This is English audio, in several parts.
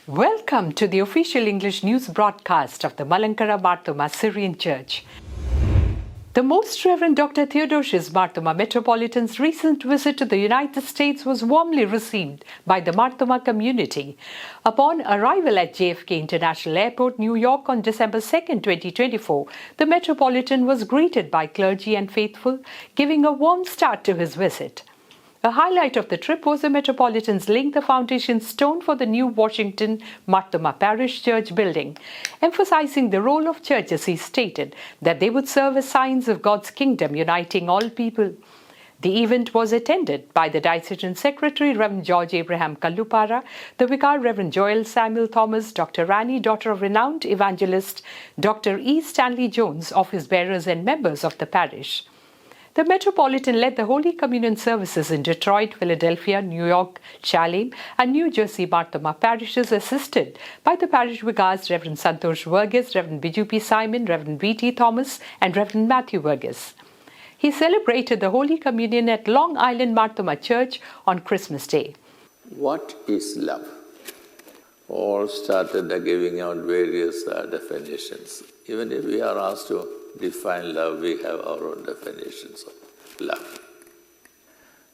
Welcome to the official English news broadcast of the Malankara Marthoma Syrian Church. The Most Reverend Dr. Theodosius Marthoma Metropolitan's recent visit to the United States was warmly received by the Marthoma community. Upon arrival at JFK International Airport, New York on December 2, 2024, the Metropolitan was greeted by clergy and faithful, giving a warm start to his visit. A highlight of the trip was the Metropolitan's laying the foundation stone for the new Washington Marthoma Parish Church building. Emphasizing the role of churches, he stated that they would serve as signs of God's kingdom, uniting all people. The event was attended by the Diocesan Secretary, Reverend George Abraham Kallupara, the Vicar, Reverend Joel Samuel Thomas, Dr. Rani, daughter of renowned evangelist Dr. E. Stanley Jones, office bearers and members of the parish. The Metropolitan led the Holy Communion services in Detroit, Philadelphia, New York, Salem, and New Jersey Marthoma parishes, assisted by the parish vicars Reverend Santosh Verghese, Reverend Biju P. Simon, Reverend B.T. Thomas, and Reverend Matthew Verghese. He celebrated the Holy Communion at Long Island Marthoma Church on Christmas Day. What is love? All started giving out various definitions. Even if we are asked to define love, we have our own definitions of love.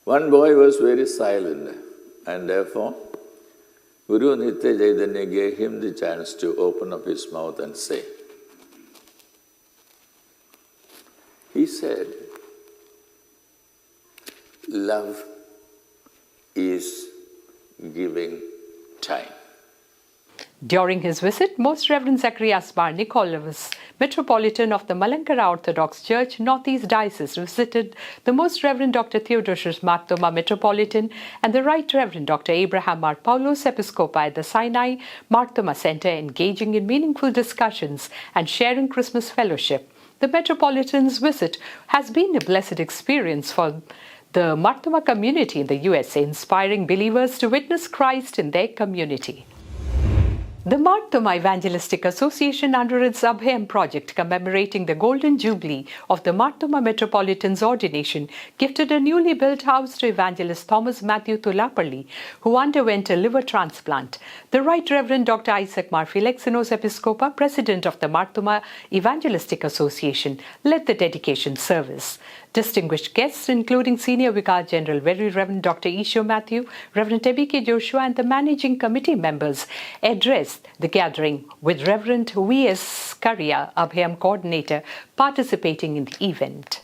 One boy was very silent, and therefore Guru Nitya Chaitanya gave him the chance to open up his mouth and say. He said, love is giving time. During his visit, Most Reverend Zacharias Bar Nikolaus, Metropolitan of the Malankara Orthodox Church, Northeast Diocese, visited the Most Reverend Dr. Theodosius Marthoma Metropolitan and the Right Reverend Dr. Abraham R. Paulos, Episcopa at the Sinai Marthoma Center, engaging in meaningful discussions and sharing Christmas fellowship. The Metropolitan's visit has been a blessed experience for the Marthoma community in the USA, inspiring believers to witness Christ in their community. The Marthoma Evangelistic Association, under its Abhayam project commemorating the Golden Jubilee of the Marthoma Metropolitan's ordination, gifted a newly built house to Evangelist Thomas Matthew Tulapalli, who underwent a liver transplant. The Right Reverend Dr. Isaac Mar Philexinos Episcopa, President of the Marthoma Evangelistic Association, led the dedication service. Distinguished guests, including Senior Vicar General Very Reverend Dr. Isho Matthew, Reverend Tebike Joshua, and the Managing Committee members, addressed the gathering, with Reverend V.S. Karia, Abhayam Coordinator, participating in the event.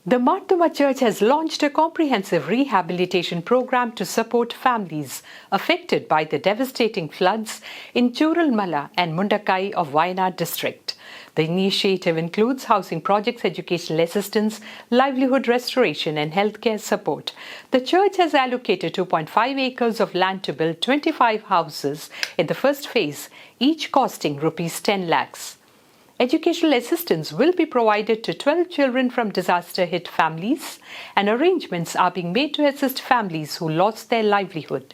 The Marthoma Church has launched a comprehensive rehabilitation program to support families affected by the devastating floods in Churalmala and Mundakai of Wayanad district. The initiative includes housing projects, educational assistance, livelihood restoration, and healthcare support. The church has allocated 2.5 acres of land to build 25 houses in the first phase, each costing Rs 10 lakhs. Educational assistance will be provided to 12 children from disaster-hit families, and arrangements are being made to assist families who lost their livelihood.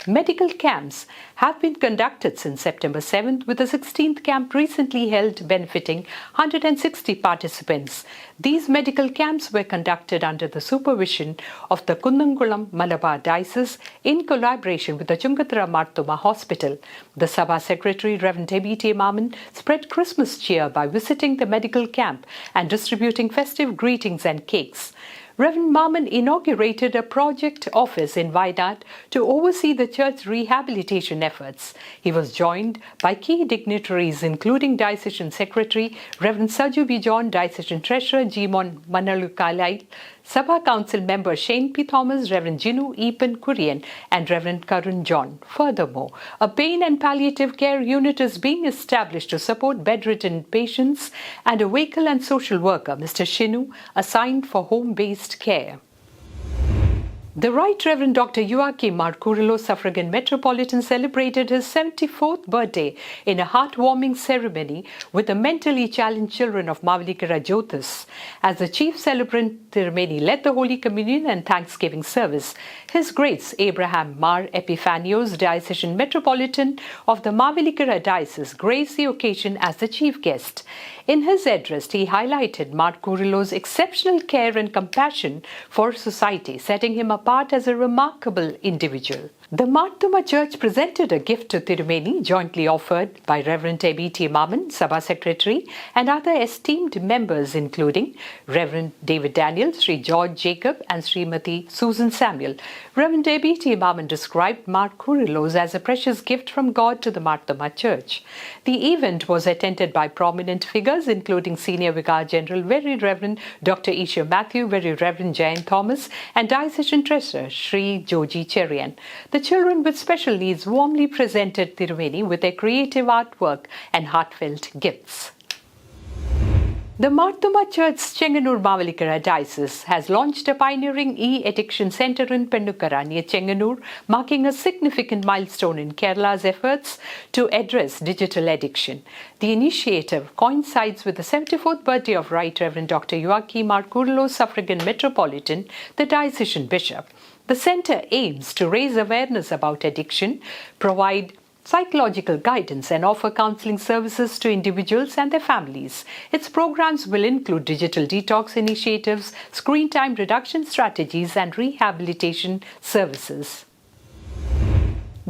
Medical camps have been conducted since September 7th, with the 16th camp recently held benefiting 160 participants. These medical camps were conducted under the supervision of the Kunnangulam Malabar Diocese in collaboration with the Chungatra Marthoma Hospital. The Sabha Secretary, Reverend Tebite Maman, spread Christmas cheer by visiting the medical camp and distributing festive greetings and cakes. Reverend Maman inaugurated a project office in Wayanad to oversee the church's rehabilitation efforts. He was joined by key dignitaries, including Diocesan Secretary Reverend Saju B. John, Diocesan Treasurer Jimon Manalukalai, Sabha Council member Shane P. Thomas, Reverend Jinu Epan Kurian, and Reverend Karun John. Furthermore, a pain and palliative care unit is being established to support bedridden patients, and a vehicle and social worker, Mr. Shinu, assigned for home-based care. The Right Reverend Dr. Joachim Marcurillo, suffragan Metropolitan, celebrated his 74th birthday in a heartwarming ceremony with the mentally challenged children of Mavelikara Jyotis. As the chief celebrant, Tirumeni led the Holy Communion and Thanksgiving service. His Grace Abraham Mar Epiphanios, Diocesan Metropolitan of the Mavelikara Diocese, graced the occasion as the chief guest. In his address, he highlighted Marcurillo's exceptional care and compassion for society, setting him apart as a remarkable individual. The Thoma Church presented a gift to Tirumeni, jointly offered by Reverend A.B.T. Maman, Sabha Secretary, and other esteemed members including Reverend David Daniel, Sri George Jacob and Srimati Susan Samuel. Reverend A.B.T. Maman described Mar Kurilos as a precious gift from God to the Thoma Church. The event was attended by prominent figures including Senior Vicar General Very Reverend Dr. Isha Matthew, Very Reverend Jayan Thomas and Diocesan Treasurer Sri Joji Cherian. The children with special needs warmly presented Tirumeni with their creative artwork and heartfelt gifts. The Thoma Church Chenganur Mavalikara Diocese has launched a pioneering e-addiction center in Pennukara near Chenganur, marking a significant milestone in Kerala's efforts to address digital addiction. The initiative coincides with the 74th birthday of Right Reverend Dr. Joachim Markurlo, Suffragan Metropolitan, the diocesan bishop. The center aims to raise awareness about addiction, provide psychological guidance and offer counseling services to individuals and their families. Its programs will include digital detox initiatives, screen time reduction strategies and rehabilitation services.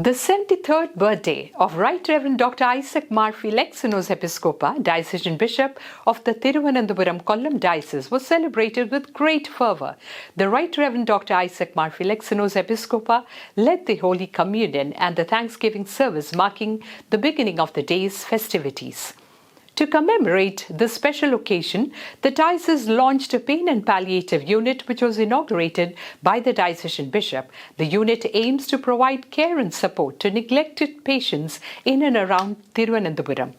The 73rd birthday of Right Reverend Dr. Isaac Mar Philoxenos Episcopa, Diocesan Bishop of the Thiruvananthapuram Kollam Diocese, was celebrated with great fervour. The Right Reverend Dr. Isaac Mar Philoxenos Episcopa led the Holy Communion and the Thanksgiving service marking the beginning of the day's festivities. To commemorate this special occasion, the diocese launched a pain and palliative unit which was inaugurated by the diocesan bishop. The unit aims to provide care and support to neglected patients in and around Thiruvananthapuram.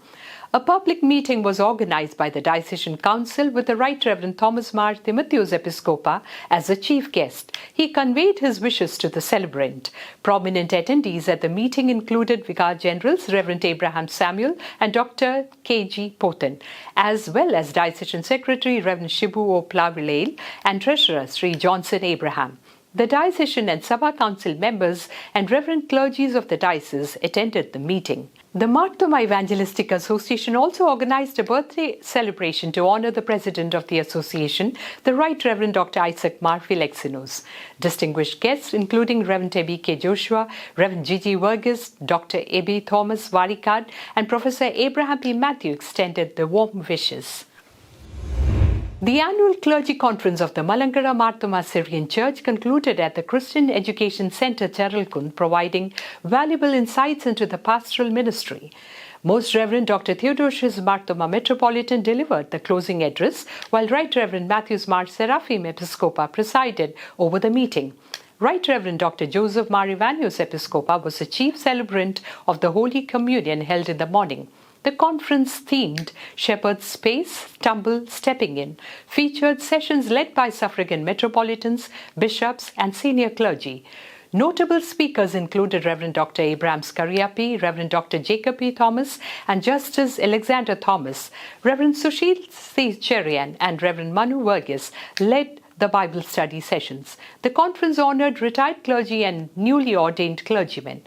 A public meeting was organized by the Diocesan Council with the Right Reverend Thomas Mar Timotheus Episcopa as the chief guest. He conveyed his wishes to the celebrant. Prominent attendees at the meeting included Vicar Generals Reverend Abraham Samuel and Dr. K.G. Potan, as well as Diocesan Secretary Reverend Shibu O. Plavilale and Treasurer Sri Johnson Abraham. The diocesan and Sabha Council members and reverend clergies of the diocese attended the meeting. The Thoma Evangelistic Association also organized a birthday celebration to honor the president of the association, the Right Reverend Dr. Isaac Mar Philoxenos. Distinguished guests, including Reverend A.B.K. Joshua, Reverend Gigi Vergis, Dr. A.B. Thomas Varikad, and Professor Abraham P. Matthew extended the warm wishes. The annual clergy conference of the Malankara Thoma Syrian Church concluded at the Christian Education Center, Cheralkund, providing valuable insights into the pastoral ministry. Most Reverend Dr. Theodosius Thoma Metropolitan delivered the closing address, while Right Reverend Matthews Mar Seraphim Episcopa presided over the meeting. Right Reverend Dr. Joseph Mar Ivanios Episcopa was the chief celebrant of the Holy Communion held in the morning. The conference themed Shepherd's Space, Stumble, Stepping In featured sessions led by suffragan metropolitans, bishops and senior clergy. Notable speakers included Reverend Dr. Abraham Skariapi, Reverend Dr. Jacob P. Thomas and Justice Alexander Thomas. Reverend Sushil C. Cherian and Reverend Manu Vergis led the Bible study sessions. The conference honored retired clergy and newly ordained clergymen.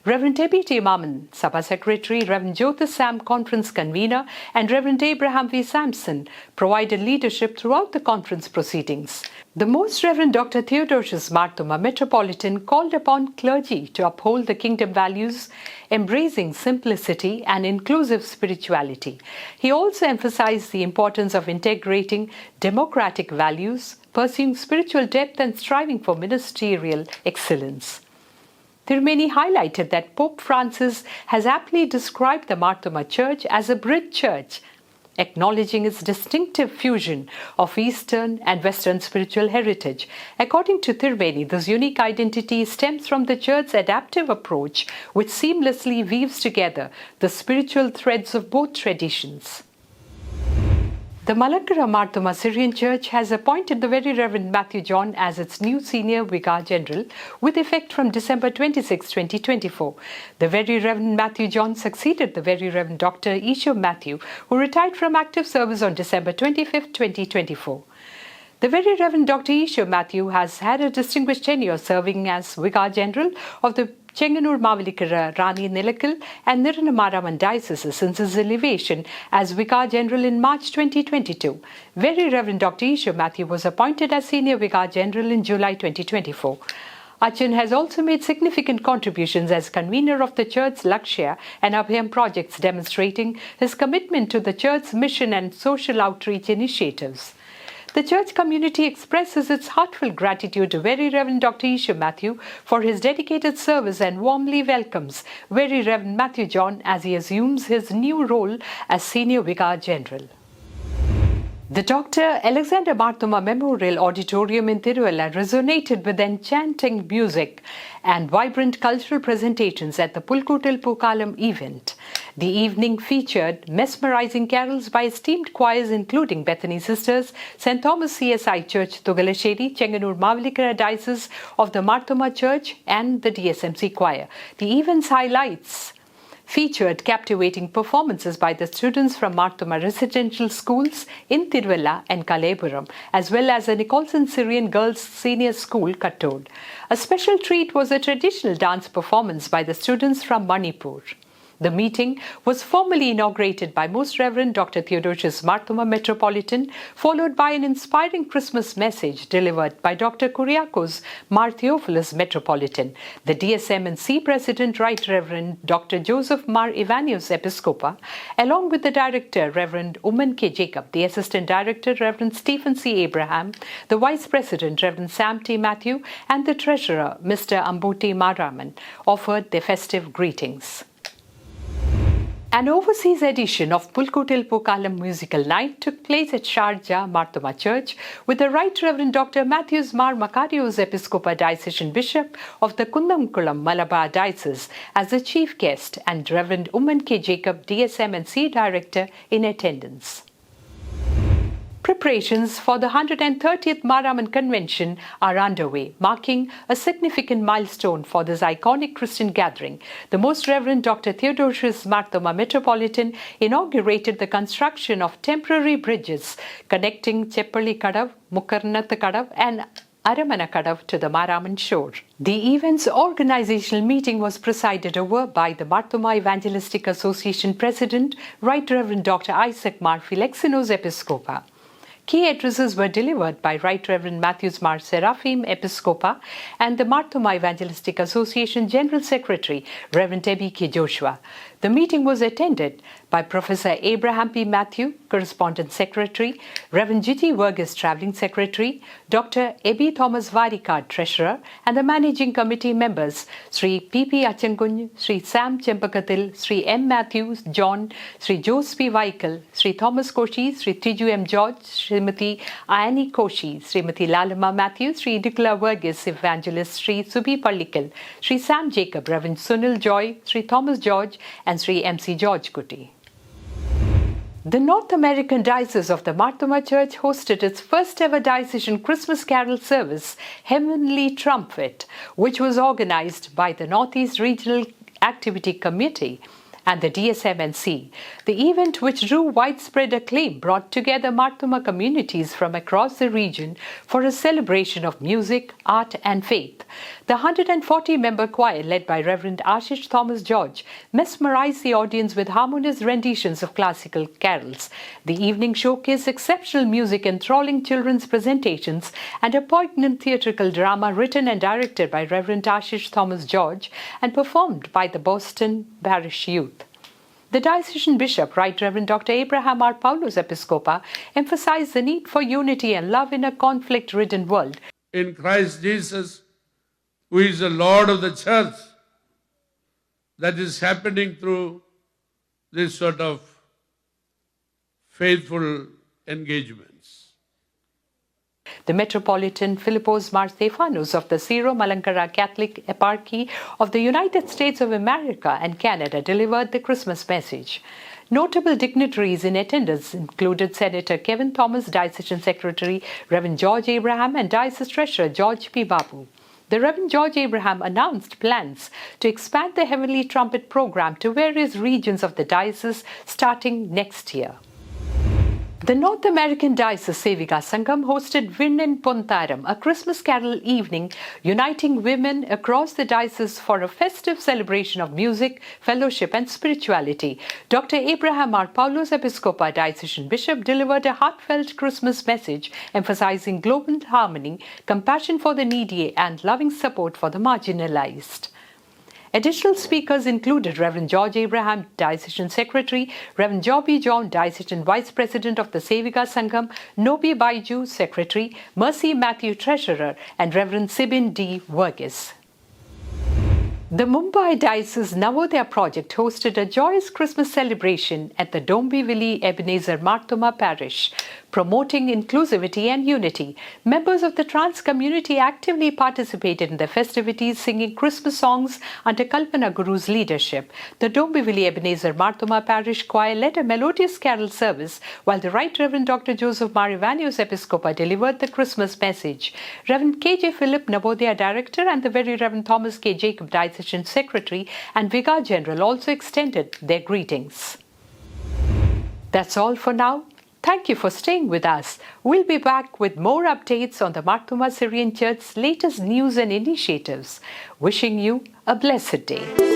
Reverend A.B.T. Maman, Sabha Secretary, Reverend Jyotis Sam, Conference Convener, and Reverend Abraham V. Sampson provided leadership throughout the conference proceedings. The Most Reverend Dr. Theodosius Thoma Metropolitan called upon clergy to uphold the kingdom values, embracing simplicity and inclusive spirituality. He also emphasized the importance of integrating democratic values, pursuing spiritual depth and striving for ministerial excellence. Tirumeni highlighted that Pope Francis has aptly described the Thoma Church as a bridge church, acknowledging its distinctive fusion of Eastern and Western spiritual heritage. According to Tirumeni, this unique identity stems from the Church's adaptive approach, which seamlessly weaves together the spiritual threads of both traditions. The Malankara Thoma Syrian Church has appointed the Very Reverend Matthew John as its new Senior Vicar General with effect from December 26, 2024. The Very Reverend Matthew John succeeded the Very Reverend Dr. Isha Matthew, who retired from active service on December 25, 2024. The Very Reverend Dr. Isha Matthew has had a distinguished tenure serving as Vicar General of the Chenganur Mavalikara, Rani Nilakal and Niranamaraman dioceses since his elevation as Vicar General in March 2022. Very Reverend Dr. Isha Matthew was appointed as Senior Vicar General in July 2024. Achin has also made significant contributions as convener of the Church's Lakshya and Abhyam projects, demonstrating his commitment to the Church's mission and social outreach initiatives. The church community expresses its heartfelt gratitude to Very Reverend Dr. Isha Matthew for his dedicated service and warmly welcomes Very Reverend Matthew John as he assumes his new role as Senior Vicar General. The Dr. Alexander Marthoma Memorial Auditorium in Tiruvalla resonated with enchanting music and vibrant cultural presentations at the Pulkuttil Pookalam event. The evening featured mesmerizing carols by esteemed choirs including Bethany Sisters, St. Thomas CSI Church, Tugalasheri, Chenganur Mavelikara Diocese of the Marthoma Church and the DSMC Choir. The event's highlights featured captivating performances by the students from Marthoma residential schools in Tiruvalla and Kalepuram, as well as the Nicholson Syrian Girls Senior School, Kattod. A special treat was a traditional dance performance by the students from Manipur. The meeting was formally inaugurated by Most Reverend Dr. Theodosius Marthoma Metropolitan, followed by an inspiring Christmas message delivered by Dr. Kuriakos Mar Theophilus Metropolitan. The DSM&C President, Right Reverend Dr. Joseph Mar Ivanios Episcopa, along with the Director, Reverend Uman K. Jacob, the Assistant Director, Reverend Stephen C. Abraham, the Vice President, Reverend Sam T. Matthew, and the Treasurer, Mr. Ambuti Maraman, offered their festive greetings. An overseas edition of Pulkuttil Pookalam Musical Night took place at Sharjah Marthoma Church with the Right Reverend Dr. Matthews Mar Makarios Episcopa Diocesan Bishop of the Kundamkulam Malabar Diocese as the chief guest and Reverend Uman K. Jacob, DSM&C Director, in attendance. Preparations for the 130th Maraman Convention are underway, marking a significant milestone for this iconic Christian gathering. The Most Reverend Dr. Theodosius Marthoma Metropolitan inaugurated the construction of temporary bridges connecting Cheppalli Kadav, Mukkarnath Kadav and Aramana Kadav to the Maraman shore. The event's organizational meeting was presided over by the Marthoma Evangelistic Association President, Right Reverend Dr. Isaac Mar Philexinos Episcopa. Key addresses were delivered by Right Reverend Matthews Mar Seraphim Episcopa and the Marthoma Evangelistic Association General Secretary, Reverend Ebi K. Joshua. The meeting was attended by Professor Abraham P. Matthew, Correspondent Secretary, Reverend Gigi Verghese, Travelling Secretary, Dr. Ebi Thomas Varikard, Treasurer, and the Managing Committee members, Sri P. P. Achanguny, Sri Sam Chempakatil, Sri M. Matthews, John, Sri Jose P. Vaikal, Sri Thomas Koshi, Sri Tiju M. George, Srimati Ayani Koshi, Srimati Lalama Matthews, Sri Dikla Verghese, Evangelist Sri Subi Pallikal, Sri Sam Jacob, Reverend Sunil Joy, Sri Thomas George, and Sri M.C. George Kuti. The North American Diocese of the Marthoma Church hosted its first ever diocesan Christmas carol service, Heavenly Trumpet, which was organized by the Northeast Regional Activity Committee and the DSM&C. The event, which drew widespread acclaim, brought together Marthoma communities from across the region for a celebration of music, art and faith. The 140-member choir, led by Reverend Ashish Thomas George, mesmerized the audience with harmonious renditions of classical carols. The evening showcased exceptional music, enthralling children's presentations, and a poignant theatrical drama written and directed by Reverend Ashish Thomas George and performed by the Boston Parish Youth. The Diocesan Bishop, Right Reverend Dr. Abraham R. Paulos Episcopa, emphasized the need for unity and love in a conflict-ridden world. In Christ Jesus, who is the Lord of the Church, that is happening through this sort of faithful engagements. The Metropolitan Philippos Mar Stefanos of the Syro-Malankara Catholic Eparchy of the United States of America and Canada delivered the Christmas message. Notable dignitaries in attendance included Senator Kevin Thomas, Diocesan Secretary Reverend George Abraham, and Diocese Treasurer George P. Babu. The Reverend George Abraham announced plans to expand the Heavenly Trumpet program to various regions of the diocese starting next year. The North American Diocese Sevika Sangam hosted Virnin Pontaram, a Christmas carol evening uniting women across the diocese for a festive celebration of music, fellowship and spirituality. Dr. Abraham R. Paulos, Episcopa Diocesan Bishop, delivered a heartfelt Christmas message emphasizing global harmony, compassion for the needy and loving support for the marginalized. Additional speakers included Reverend George Abraham, Diocesan Secretary, Reverend Joby John, Diocesan Vice President of the Sevika Sangam, Nobi Baiju, Secretary, Mercy Matthew, Treasurer, and Reverend Sibin D. Verghese. The Mumbai Diocese Navodaya Project hosted a joyous Christmas celebration at the Dombivli Ebenezer Marthoma Parish, promoting inclusivity and unity. Members of the trans community actively participated in the festivities, singing Christmas songs under Kalpana Guru's leadership. The Dombivli Ebenezer Marthoma Parish Choir led a melodious carol service, while the Right Reverend Dr. Joseph Marivanius Episcopa delivered the Christmas message. Reverend K.J. Philip, Navodaya Director, and the Very Reverend Thomas K. Jacob, Diocesan Secretary, and Vikar General also extended their greetings. That's all for now. Thank you for staying with us. We'll be back with more updates on the Marthoma Syrian Church's latest news and initiatives. Wishing you a blessed day.